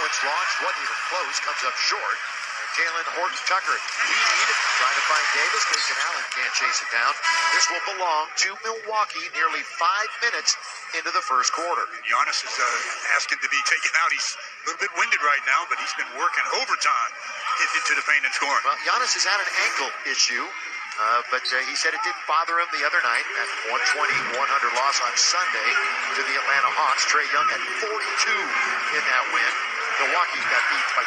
Allen's launch wasn't even close, comes up short. And Jalen Horton-Tucker lead, trying to find Davis. Grayson Allen can't chase it down. This will belong to Milwaukee nearly 5 minutes into the first quarter. Giannis is asking to be taken out. He's a little bit winded right now, but he's been working overtime, getting into the paint and scoring. Well, Giannis has had an ankle issue, but he said it didn't bother him the other night. That 120-100 loss on Sunday to the Atlanta Hawks. Trae Young had 42 in that win. Milwaukee got beat by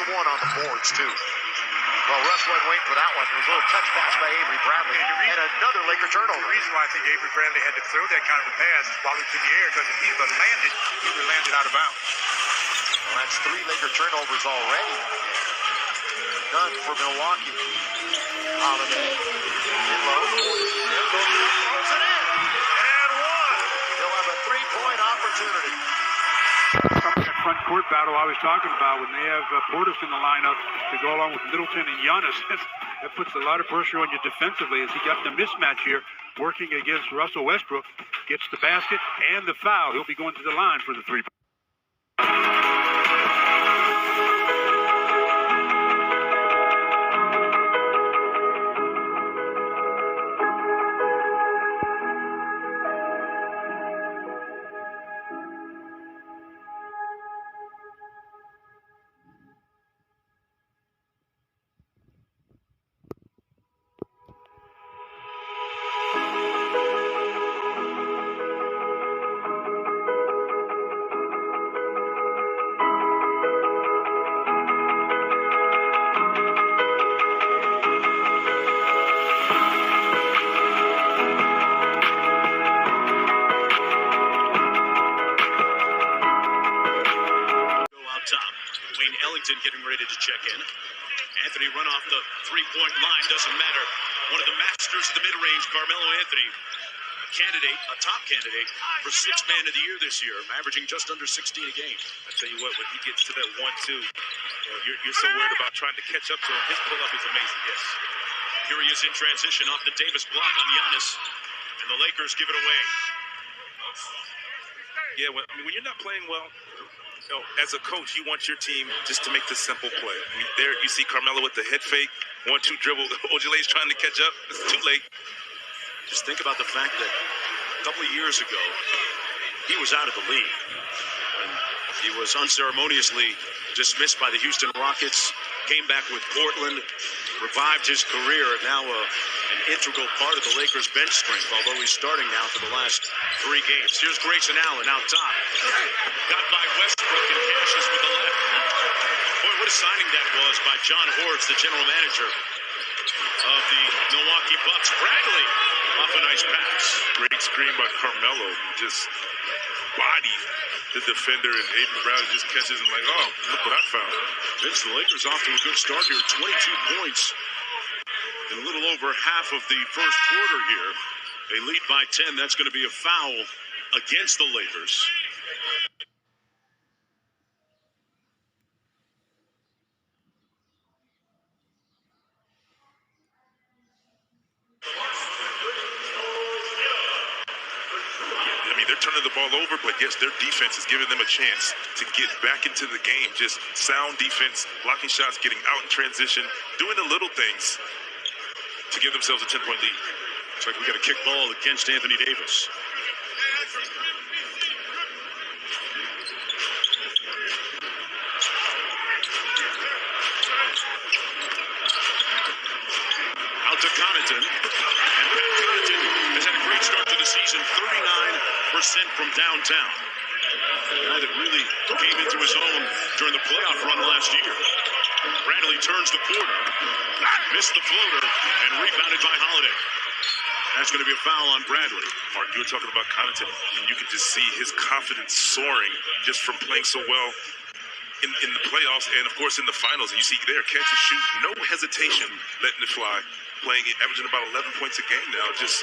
21 on the boards, too. Well, Russ wasn't waiting for that one. There was a little touch pass by Avery Bradley, and another Laker turnover. The reason why I think Avery Bradley had to throw that kind of a pass while it's in the air, because if he would have landed, he would have landed out of bounds. Well, that's 3 Laker turnovers already. None for Milwaukee. Holiday. In low. Throws it in. And one. They'll have a 3-point opportunity. That front court battle I was talking about, when they have Portis in the lineup to go along with Middleton and Giannis, that puts a lot of pressure on you defensively as he got the mismatch here working against Russell Westbrook. Gets the basket and the foul. He'll be going to the line for the 3. Getting ready to check in. Anthony run off the 3-point line, doesn't matter. One of the masters of the mid-range, Carmelo Anthony, a top candidate for 6th man of the year this year, averaging just under 16 a game. I tell you what, when he gets to that 1-2, you're so worried about trying to catch up to him. His pull-up is amazing, yes. Here he is in transition off the Davis block on Giannis, and the Lakers give it away. Yeah, when you're not playing well, as a coach, you want your team just to make the simple play. There you see Carmelo with the head fake, 1-2 dribble. Ojule's trying to catch up. It's too late. Just think about the fact that a couple of years ago, he was out of the league. When he was unceremoniously dismissed by the Houston Rockets, came back with Portland, revived his career, and now an integral part of the Lakers' bench strength, although he's starting now for the last 3 games. Here's Grayson Allen out top. Got by Westbrook and cashes with the left. Boy, what a signing that was by John Hortz, the general manager of the Milwaukee Bucks. Bradley off a nice pass. Great screen by Carmelo. Just bodied the defender, and Avery Bradley just catches him like, oh, look what I found. Vince, the Lakers off to a good start here. 22 points in a little over half of the first quarter here. They lead by 10. That's going to be a foul against the Lakers. They're turning the ball over, but yes, their defense is giving them a chance to get back into the game. Just sound defense, blocking shots, getting out in transition, doing the little things to give themselves a 10-point lead. Looks like we got a kick ball against Anthony Davis. Out to Connaughton. And Pat Connaughton has had a great start to the season, 39% from downtown. A guy that really came into his own during the playoff run last year. Bradley turns the corner, missed the floater, and rebounded by Holiday. That's going to be a foul on Bradley. Mark, you were talking about Connaughton, and you can just see his confidence soaring just from playing so well in the playoffs and, of course, in the finals. And you see there, catch and shoot, no hesitation, letting it fly, averaging about 11 points a game now. Just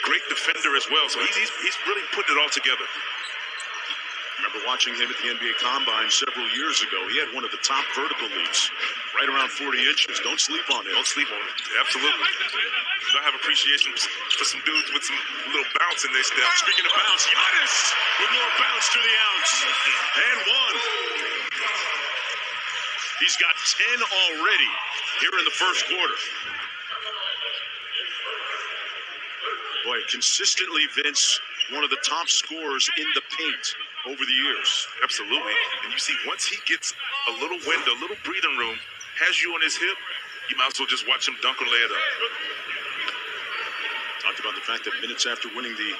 great defender as well. So he's really putting it all together. Remember watching him at the NBA Combine several years ago. He had one of the top vertical leaps, right around 40 inches. Don't sleep on him. Don't sleep on it. Absolutely. I have appreciation for some dudes with some little bounce in their step. Speaking of bounce, Giannis with more bounce to the ounce. And one. He's got 10 already here in the first quarter. Boy, consistently, Vince, one of the top scorers in the paint over the years. Absolutely. And you see, once he gets a little window, a little breathing room, has you on his hip, you might as well just watch him dunk or lay it up. Talked about the fact that minutes after winning the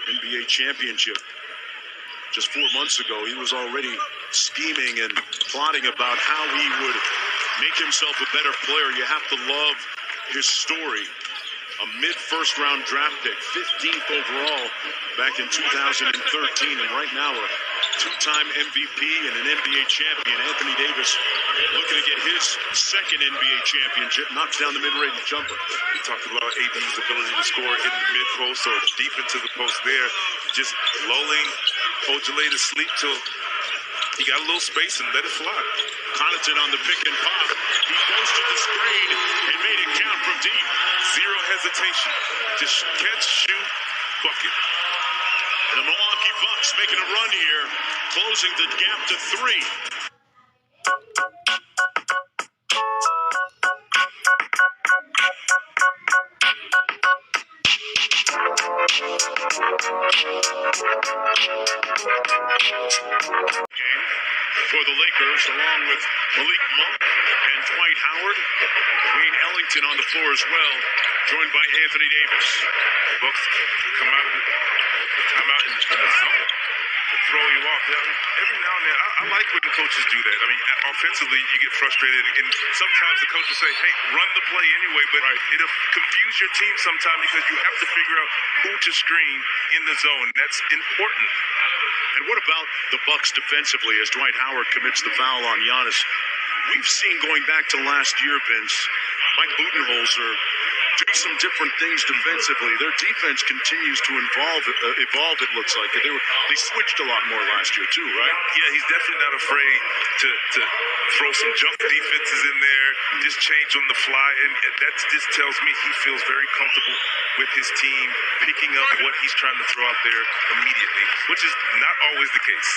NBA championship, just 4 months ago, he was already scheming and plotting about how he would make himself a better player. You have to love his story. A mid-first round draft pick, 15th overall back in 2013, and right now a two-time MVP and an NBA champion. Anthony Davis looking to get his second NBA championship, knocks down the mid-range jumper. We talked about AD's ability to score in the mid-post or deep into the post there, just lulling Ojale to sleep till he got a little space and let it fly. Connaughton on the pick and pop. He goes to the screen and made it count from deep. Zero hesitation. Just catch, shoot, bucket. And the Milwaukee Bucks making a run here, closing the gap to 3. For the Lakers, along with Malik Monk and Dwight Howard, Wayne Ellington on the floor as well, joined by Anthony Davis. Bucks come out of the timeout in the zone to throw you off. Every now and then, I like when the coaches do that. I mean, offensively, you get frustrated, and sometimes the coach will say, hey, run the play anyway, but it'll confuse your team sometimes because you have to figure out who to screen in the zone. That's important. And what about the Bucks defensively as Dwight Howard commits the foul on Giannis? We've seen going back to last year, Vince, Mike Budenholzer do some different things defensively. Their defense continues to evolve, it looks like. They switched a lot more last year, too, right? Yeah, he's definitely not afraid to throw some jump defenses in there, just change on the fly. And that just tells me he feels very comfortable with his team picking up what he's trying to throw out there immediately, which is not always the case.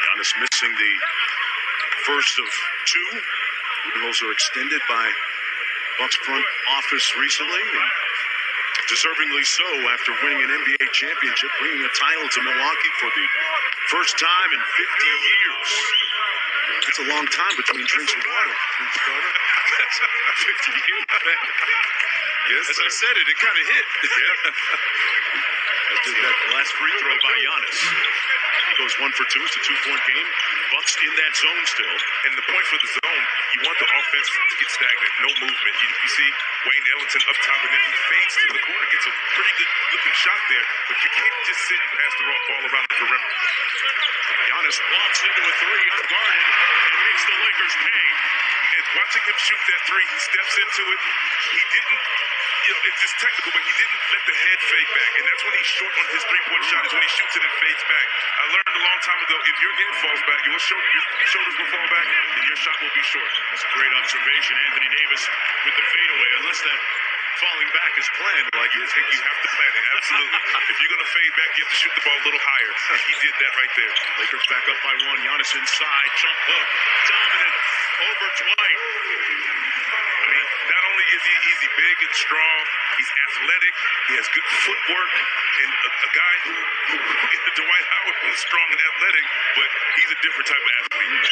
Giannis missing the first of 2. Budenholzer extended by Bucks front office recently, and deservingly so after winning an NBA championship, bringing a title to Milwaukee for the first time in 50 years. It's a long time between drinks and water. 50 years. Yes, as I said it kind of hit. As did that last free throw by Giannis. He goes 1 for 2. It's a 2-point game. Bucks in that zone still. And the point for the zone, you want the offense to get stagnant, no movement. You see Wayne Ellington up top, and then he fades to the corner, gets a pretty good looking shot there, but you can't just sit and pass the ball around the perimeter. Giannis walks into a 3 unguarded and makes the Lakers pay. And watching him shoot that 3, he steps into it. He didn't, it's just technical, but he didn't let the head fade back. And that's when he's short on his 3-point shot, is when he shoots it and fades back. I learned a long time ago, if your head falls back, your shoulders will fall back, and your shot will be short. That's a great observation. Anthony Davis with the fadeaway, unless that falling back is planned. Like you have to plan it, absolutely. If you're going to fade back, you have to shoot the ball a little higher. He did that right there. Lakers back up by 1. Giannis inside, jump hook, dominant over Dwight. I mean, not only is he's big and strong, he's athletic, he has good footwork, and a guy who Dwight Howard is strong and athletic, but he's a different type of athlete.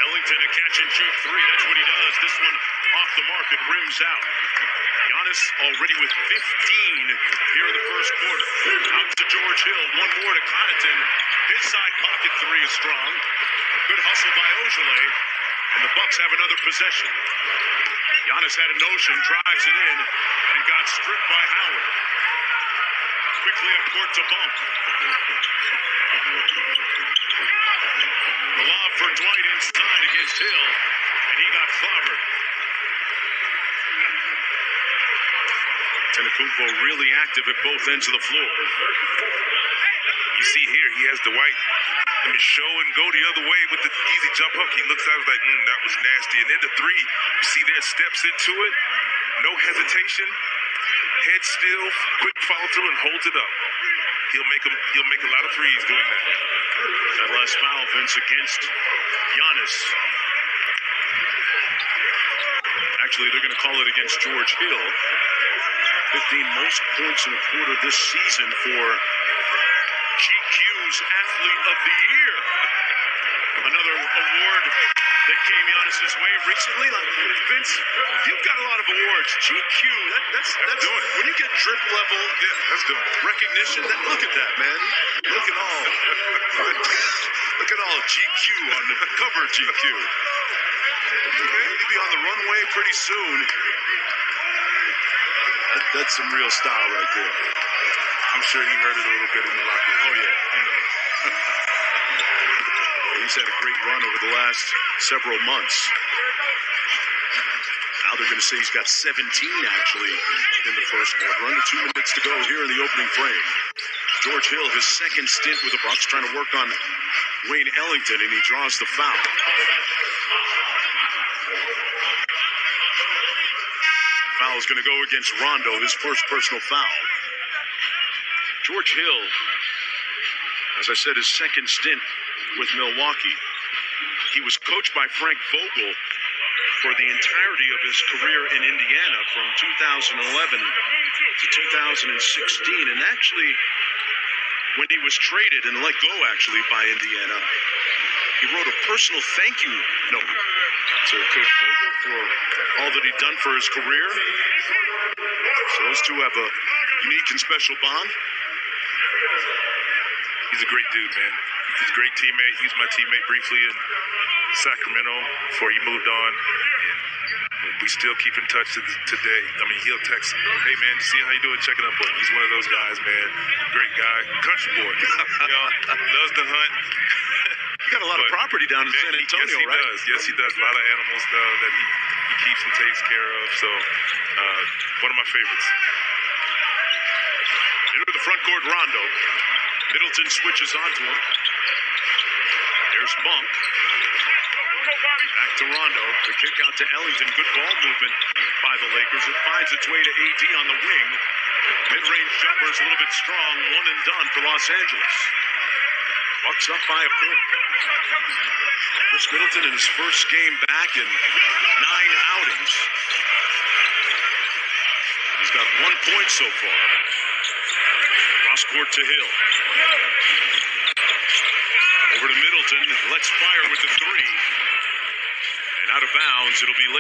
Ellington, a catch and shoot 3. That's what he does. This one off the mark and rims out. Giannis already with 15 here in the first quarter. Out to George Hill. 1 more to Connaughton. His side pocket 3 is strong. Good hustle by Ojale. And the Bucks have another possession. Giannis had a notion, drives it in, and got stripped by Howard. Quickly up court to Monk. The lob for Dwight inside against Hill, and he got clobbered. Antetokounmpo really active at both ends of the floor. You see here, he has Dwight. Show and go the other way with the easy jump hook. He looks at it like, that was nasty. And then the three, you see there, steps into it. No hesitation. Head still, quick follow through and holds it up. He'll make a lot of threes doing that. That last foul, Vince, against Giannis. Actually, they're going to call it against George Hill. 15 most points in a quarter this season for GQ's Athlete of the Year. Another award that came Giannis's way recently. Vince, you've got a lot of awards. GQ, that's doing it. When you get drip level, That's doing it. recognition, look at that, man. Look at all. Look at all GQ on the cover of GQ. He'll be on the runway pretty soon. That's some real style right there. I'm sure he heard it a little bit in the locker room. Oh, yeah. You know. He's had a great run over the last several months. Now they're going to say he's got 17, actually, in the first quarter. Under 2 minutes to go here in the opening frame. George Hill, his second stint with the Bucks, trying to work on Wayne Ellington, and he draws the foul. Foul is going to go against Rondo, his first personal foul. George Hill, as I said, his second stint with Milwaukee. He was coached by Frank Vogel for the entirety of his career in Indiana from 2011 to 2016. And actually, when he was traded and let go, actually, by Indiana, he wrote a personal thank you note to Coach Vogel for all that he'd done for his career. So those two have a unique and special bond. He's a great dude, man. He's a great teammate. He was my teammate briefly in Sacramento before he moved on. And we still keep in touch today. I mean, he'll text, hey, man, see how you doing, checking up on you. He's one of those guys, man. Great guy. Country boy. Loves to hunt. You got a lot of property down in San Antonio, yes, right? Yes, he does. A lot of animals that he keeps and takes care of. So, one of my favorites. Into the front court, Rondo. Middleton switches onto him. There's Monk. Back to Rondo. The kick out to Ellington. Good ball movement by the Lakers. It finds its way to AD on the wing. Mid-range jumper is a little bit strong. One and done for Los Angeles. Bucks up by a point. Chris Middleton in his first game back in 9 outings. He's got 1 point so far. Cross court to Hill. Over to Middleton. Let's fire with the three. And out of bounds, it'll be late.